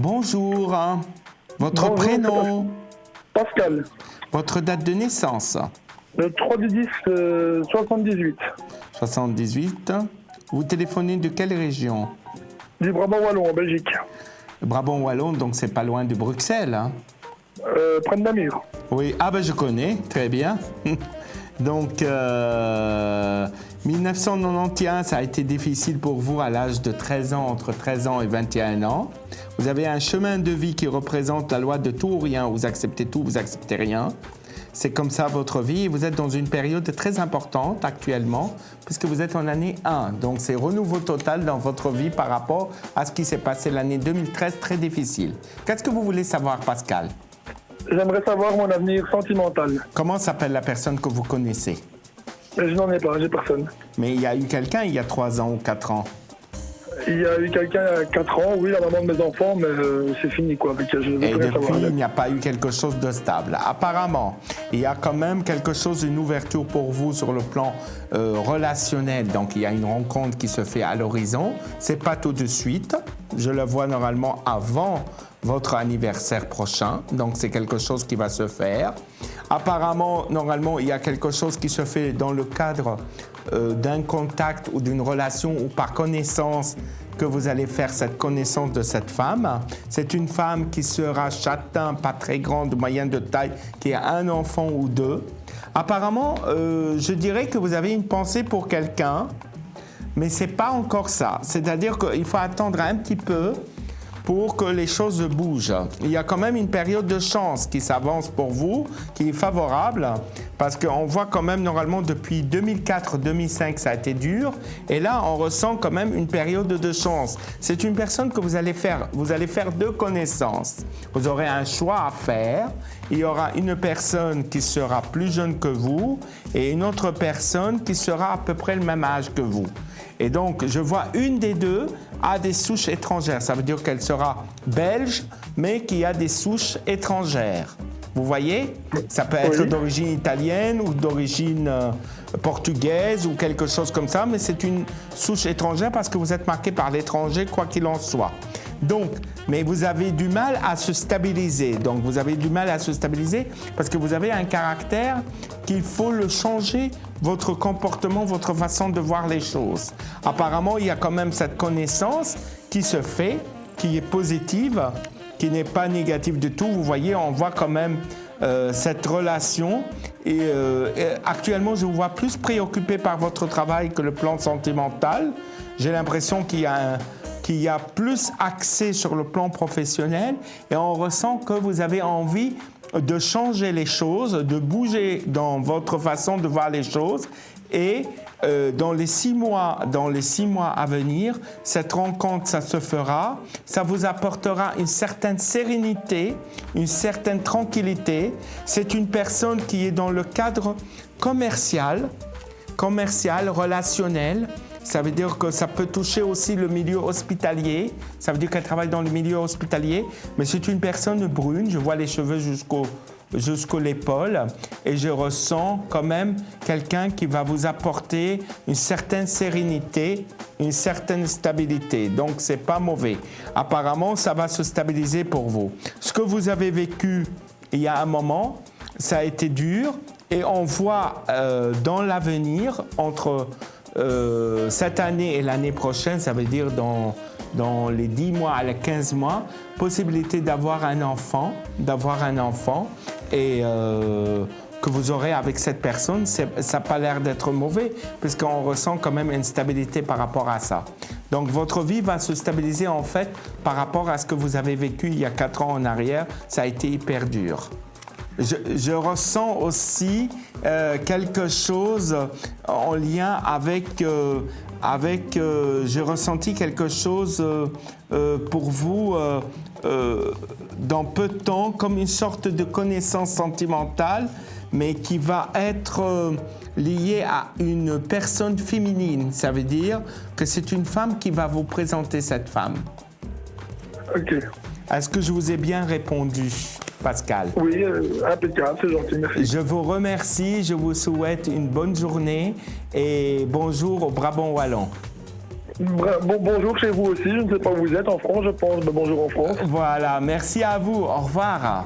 Bonjour. Votre Bonjour, prénom, Pascal, votre date de naissance, le 3 du 10, 78, 78. Vous téléphonez de quelle région? du Brabant Wallon en Belgique, Brabant Wallon, donc c'est pas loin de Bruxelles. Hein? près de Namur. Oui, ah ben je connais, très bien. Donc, 1991, ça a été difficile pour vous à l'âge de 13 ans, entre 13 ans et 21 ans. Vous avez un chemin de vie qui représente la loi de tout ou rien. Vous acceptez tout, vous acceptez rien. C'est comme ça votre vie. Et vous êtes dans une période très importante actuellement, puisque vous êtes en année 1. Donc, c'est renouveau total dans votre vie par rapport à ce qui s'est passé l'année 2013, très difficile. Qu'est-ce que vous voulez savoir, Pascal? J'aimerais savoir mon avenir sentimental. Comment s'appelle la personne que vous connaissez? Je n'en ai pas, j'ai personne. Mais il y a eu quelqu'un il y a 3 ans ou 4 ans. Il y a eu quelqu'un il y a 4 ans, oui, la maman de mes enfants, mais c'est fini quoi. Avec, je veux Et plus rien depuis, savoir. il n'y a pas eu quelque chose de stable. Apparemment, il y a quand même quelque chose, une ouverture pour vous sur le plan relationnel. Donc, il y a une rencontre qui se fait à l'horizon. C'est pas tout de suite. Je le vois normalement avant votre anniversaire prochain. Donc, c'est quelque chose qui va se faire. Apparemment, normalement, il y a quelque chose qui se fait dans le cadre d'un contact ou d'une relation ou par connaissance que vous allez faire cette connaissance de cette femme. C'est une femme qui sera châtain, pas très grande, moyenne de taille, qui a un enfant ou deux. Apparemment, je dirais que vous avez une pensée pour quelqu'un, mais ce n'est pas encore ça. C'est-à-dire qu'il faut attendre un petit peu pour que les choses bougent. Il y a quand même une période de chance qui s'avance pour vous, qui est favorable, parce qu'on voit quand même normalement depuis 2004-2005, ça a été dur, et là on ressent quand même une période de chance. C'est une personne que vous allez faire deux connaissances. Vous aurez un choix à faire. Il y aura une personne qui sera plus jeune que vous et une autre personne qui sera à peu près le même âge que vous. Et donc, je vois une des deux a des souches étrangères. Ça veut dire qu'elle sera belge, mais qui a des souches étrangères. Vous voyez? Ça peut être d'origine italienne ou d'origine portugaise ou quelque chose comme ça, mais c'est une souche étrangère parce que vous êtes marqué par l'étranger, quoi qu'il en soit. Donc, mais vous avez du mal à se stabiliser. Donc, vous avez du mal à se stabiliser parce que vous avez un caractère qu'il faut le changer, votre comportement, votre façon de voir les choses. Apparemment, il y a quand même cette connaissance qui se fait, qui est positive, qui n'est pas négative du tout. Vous voyez, on voit quand même cette relation. Et actuellement, je vous vois plus préoccupé par votre travail que le plan sentimental. J'ai l'impression qu'il y a plus axé sur le plan professionnel et on ressent que vous avez envie de changer les choses, de bouger dans votre façon de voir les choses et dans les 6 mois à venir, cette rencontre, ça se fera, ça vous apportera une certaine sérénité, une certaine tranquillité. C'est une personne qui est dans le cadre commercial, relationnel. Ça veut dire que ça peut toucher aussi le milieu hospitalier. Ça veut dire qu'elle travaille dans le milieu hospitalier. Mais c'est une personne brune. Je vois les cheveux jusqu'aux l'épaule. Et je ressens quand même quelqu'un qui va vous apporter une certaine sérénité, une certaine stabilité. Donc, c'est pas mauvais. Apparemment, ça va se stabiliser pour vous. Ce que vous avez vécu il y a un moment, ça a été dur. Et on voit dans l'avenir, entre cette année et l'année prochaine, ça veut dire dans les 10 mois à les 15 mois, possibilité d'avoir un enfant et que vous aurez avec cette personne, ça n'a pas l'air d'être mauvais puisqu'on ressent quand même une stabilité par rapport à ça. Donc votre vie va se stabiliser en fait par rapport à ce que vous avez vécu il y a 4 ans en arrière, ça a été hyper dur. Je ressens aussi quelque chose en lien avec j'ai ressenti quelque chose pour vous dans peu de temps, comme une sorte de connaissance sentimentale, mais qui va être liée à une personne féminine. Ça veut dire que c'est une femme qui va vous présenter cette femme. Ok. Est-ce que je vous ai bien répondu, Pascal? Oui, impeccable, c'est gentil, merci. Je vous remercie, je vous souhaite une bonne journée et bonjour au Brabant Wallon. Bonjour chez vous aussi, je ne sais pas où vous êtes, en France je pense, mais bonjour en France. Voilà, merci à vous. Au revoir.